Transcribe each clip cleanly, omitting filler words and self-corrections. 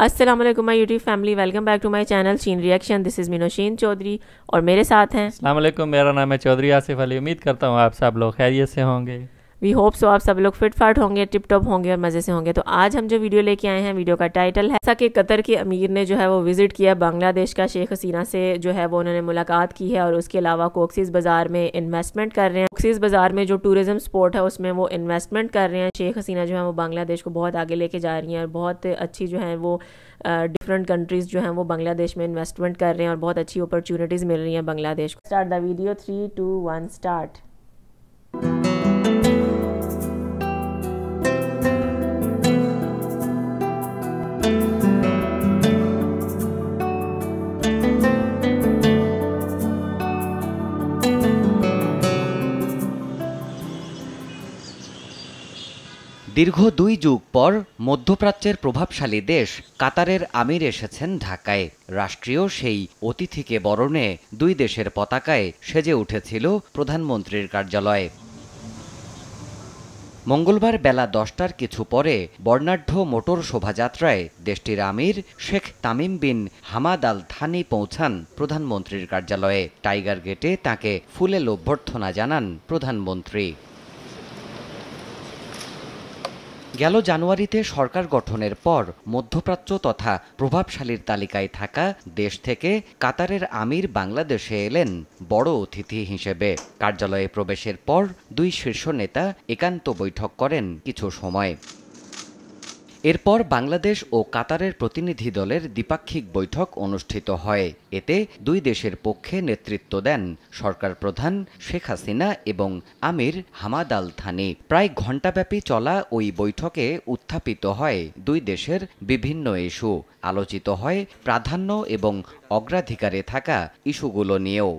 अस्सलाम वालेकुम my YouTube family, welcome back to my channel Sheen reaction. This is Minoshin Chowdhury और मेरे साथ हैं। अस्सलाम वालेकुम, मेरा नाम है चौधरी आसिफ अली। उम्मीद करता हूँ आप सब लोग खैरियत से होंगे। वी होप सो आप सब लोग फिट फाट होंगे, टिप टॉप होंगे और मज़े से होंगे। तो आज हम जो वीडियो लेके आए हैं, वीडियो का टाइटल है ऐसा कि कतर के अमीर ने जो है वो विज़िट किया बांग्लादेश का। शेख हसीना से जो है वो उन्होंने मुलाकात की है और उसके अलावा कोक्सीज़ बाज़ार में इन्वेस्टमेंट कर रहे हैं। कोक्सीज़ बाज़ार में जो टूरिज़म स्पॉट है उसमें वो इन्वेस्टमेंट कर रहे हैं। शेख हसीना जो है वो बांग्लादेश को बहुत आगे लेके जा रही हैं और बहुत अच्छी जो है वो डिफरेंट कंट्रीज़ जो हैं वो बांग्लादेश में इन्वेस्टमेंट कर रहे हैं और बहुत अच्छी अपॉर्चुनिटीज़ मिल रही हैं बांग्लादेश को। Start the video 3, 2, 1 start. দীর্ঘ ২ যুগ পর মধ্যপ্রাচ্যের প্রভাবশালী দেশ কাতারের আমির এসেছেন ঢাকায়। রাষ্ট্রীয় সেই অতিথিকে বরণে দুই দেশের পতাকায় সেজে উঠেছিল প্রধানমন্ত্রীর কার্যালয়। মঙ্গলবার বেলা ১০টার কিছু পরে বর্ণাঢ্য মোটর শোভাযাত্রায় দেশটির আমির Sheikh Tamim bin Hamad Al Thani পৌঁছান প্রধানমন্ত্রীর কার্যালয়ে। টাইগার গেটে তাঁকে ফুলেল অভ্যর্থনা জানান প্রধানমন্ত্রী। গেল জানুয়ারিতে সরকার গঠনের পর মধ্যপ্রাচ্য তথা প্রভাবশালীর তালিকায় থাকা দেশ থেকে কাতারের আমির বাংলাদেশে এলেন বড় অতিথি হিসেবে। কার্যালয়ে প্রবেশের পর দুই শীর্ষ নেতা একান্ত বৈঠক করেন কিছু সময়। এরপর বাংলাদেশ ও কাতারের প্রতিনিধি দলের দ্বিপাক্ষিক বৈঠক অনুষ্ঠিত হয়। এতে দুই দেশের পক্ষে নেতৃত্ব দেন সরকার প্রধান শেখ হাসিনা এবং আমির হামাদ আল থানি। প্রায় ঘণ্টাব্যাপী চলা ওই বৈঠকে উত্থাপিত হয় দুই দেশের বিভিন্ন ইস্যু। আলোচিত হয় প্রাধান্য এবং অগ্রাধিকারে থাকা ইস্যুগুলো নিয়েও।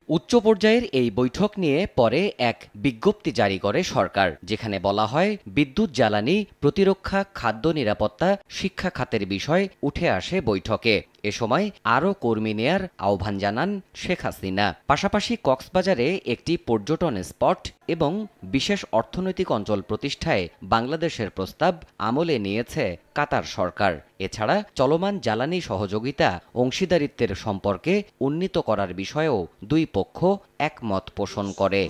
উচ্চ পর্যায়ের এই বৈঠক নিয়ে পরে এক বিজ্ঞপ্তি জারি করে সরকার, যেখানে বলা হয় বিদ্যুৎ, জ্বালানি, প্রতিরক্ষা, খাদ্য নিরাপত্তা, শিক্ষা খাতের বিষয় উঠে আসে বৈঠকে। এ সময় আরও কর্মী নেয়ার আহ্বান জানান শেখ হাসিনা। পাশাপাশি কক্সবাজারে একটি পর্যটন স্পট এবং বিশেষ অর্থনৈতিক অঞ্চল প্রতিষ্ঠায় বাংলাদেশের প্রস্তাব আমলে নিয়েছে কাতার সরকার। এছাড়া চলমান জ্বালানি সহযোগিতা অংশীদারিত্বের সম্পর্কে উন্নীত করার বিষয়েও দুই পক্ষ একমত পোষণ করে।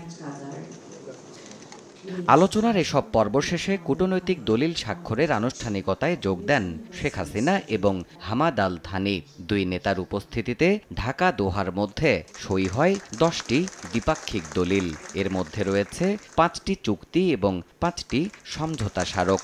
আলোচনার এসব পর্ব শেষে কূটনৈতিক দলিল স্বাক্ষরের আনুষ্ঠানিকতায় যোগ দেন শেখ হাসিনা এবং হামাদ আল থানি। দুই নেতার উপস্থিতিতে ঢাকা দোহার মধ্যে সই হয় 10টি দ্বিপাক্ষিক দলিল। এর মধ্যে রয়েছে 5টি চুক্তি এবং 5টি সমঝোতা স্মারক।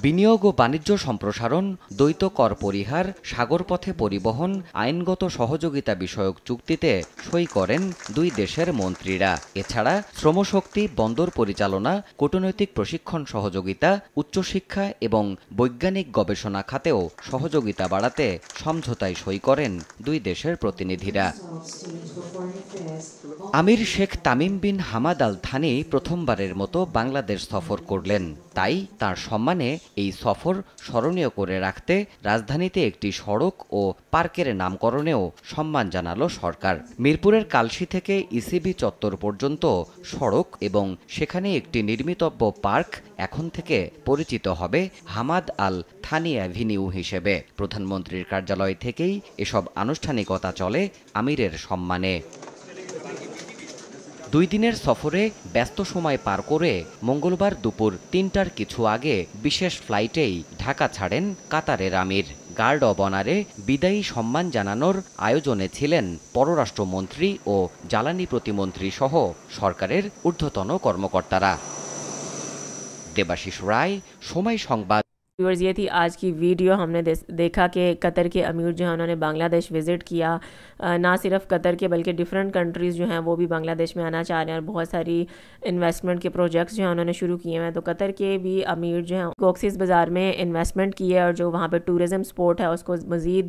বিনিয়োগ ও বাণিজ্য সম্প্রসারণ, দ্বৈত কর পরিহার, সাগরপথে পরিবহন, আইনগত সহযোগিতা বিষয়ক চুক্তিতে সই করেন দুই দেশের মন্ত্রীরা। এছাড়া শ্রমশক্তি, বন্দর পরিচালনা, কূটনৈতিক প্রশিক্ষণ সহযোগিতা, উচ্চশিক্ষা এবং বৈজ্ঞানিক গবেষণা খাতেও সহযোগিতা বাড়াতে সমঝোতায় সই করেন দুই দেশের প্রতিনিধিরা। আমির Sheikh Tamim bin Hamad Al Thani প্রথমবারের মতো বাংলাদেশ সফর করলেন। তাই তার সম্মানে এই সফর স্মরণীয় করে রাখতে রাজধানীতে একটি সড়ক ও পার্কের নামকরণেও সম্মান জানালো সরকার। মিরপুরের কালশী থেকে ইসিবি চত্বর পর্যন্ত সড়ক এবং সেখানে একটি নির্মিতব্য পার্ক এখন থেকে পরিচিত হবে হামাদ আল থানি অ্যাভিনিউ হিসেবে। প্রধানমন্ত্রীর কার্যালয় থেকেই এসব আনুষ্ঠানিকতা চলে আমিরের সম্মানে। 2 দিনের সফরে ব্যস্ত সময় পার করে মঙ্গলবার দুপুর 3টার কিছু আগে বিশেষ ফ্লাইটেই ঢাকা ছাড়েন কাতারের আমির। গার্ড অব অনারে বিদায়ী সম্মান জানানোর আয়োজনে ছিলেন পররাষ্ট্রমন্ত্রী ও জ্বালানি প্রতিমন্ত্রী সহ সরকারের ঊর্ধ্বতন কর্মকর্তারা। দেবাশিস রায়, সময় সংবাদ। व्यूअर्स, ये थी आज की वीडियो। हमने देखा कि कतर के अमीर जो हैं उन्होंने बांग्लादेश विज़िट किया। ना सिर्फ कतर के बल्कि डिफरेंट कंट्रीज़ जो हैं वो भी बांग्लादेश में आना चाह रहे हैं और बहुत सारी इन्वेस्टमेंट के प्रोजेक्ट्स जो हैं उन्होंने शुरू किए हैं। तो कतर के भी अमीर जो हैं कोक्सीज़ बाज़ार में इन्वेस्टमेंट की है और जो वहाँ पर टूरिज़म स्पॉट है उसको मज़ीद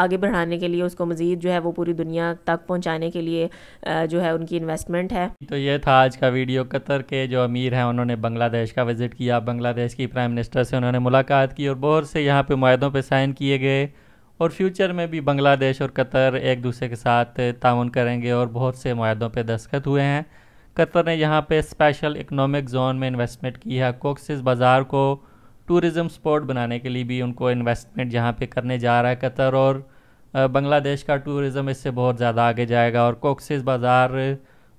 आगे बढ़ाने के लिए, उसको मज़ीद जो है वो पूरी दुनिया तक पहुँचाने के लिए जो है उनकी इन्वेस्टमेंट है। तो ये था आज का वीडियो। कतर के जो अमीर हैं उन्होंने बांग्लादेश का विज़िट किया। बांग्लादेश की प्राइम मिनिस्टर से उन्होंने मुलाकात की और बहुत से यहाँ पे मुआहदों पे साइन किए गए और फ्यूचर में भी बांग्लादेश और कतर एक दूसरे के साथ ताउन करेंगे और बहुत से मुआहदों पे दस्तखत हुए हैं। कतर ने यहाँ पे स्पेशल इकनॉमिक जोन में इन्वेस्टमेंट की है। कोक्सीज़ बाज़ार को टूरिज़्म स्पॉट बनाने के लिए भी उनको इन्वेस्टमेंट यहाँ पे करने जा रहा है कतर। और बांग्लादेश का टूरिज़्म इससे बहुत ज़्यादा आगे जाएगा। और कॉक्सेस बाज़ार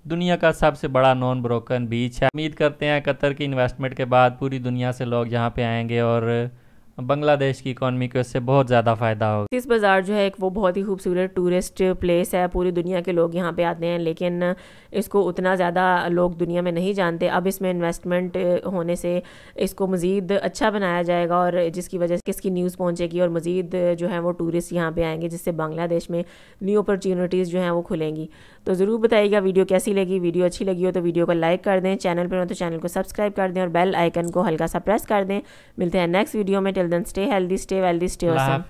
दुनिया का सबसे बड़ा नॉन ब्रोकन बीच है। उम्मीद करते हैं कतर की इन्वेस्टमेंट के बाद पूरी दुनिया से लोग यहाँ पे आएंगे और बांग्लादेश की इकॉनमी को इससे बहुत ज़्यादा फ़ायदा होगा। इस बाज़ार जो है एक वो बहुत ही खूबसूरत टूरिस्ट प्लेस है, पूरी दुनिया के लोग यहाँ पे आते हैं, लेकिन इसको उतना ज़्यादा लोग दुनिया में नहीं जानते। अब इसमें इन्वेस्टमेंट होने से इसको मज़ीद अच्छा बनाया जाएगा और जिसकी वजह से इसकी न्यूज़ पहुँचेगी और मज़ीद जो है वो टूरिस्ट यहाँ पे आएंगे, जिससे बांग्लादेश में न्यू अपॉर्चुनिटीज़ जो हैं वो खुलेंगी। तो ज़रूर बताइएगा वीडियो कैसी लगी। वीडियो अच्छी लगी हो तो वीडियो को लाइक कर दें, चैनल पर हो तो चैनल को सब्सक्राइब कर दें और बेल आइकन को हल्का सा प्रेस कर दें। मिलते हैं नेक्स्ट वीडियो में। Till then stay healthy, stay wealthy, stay awesome.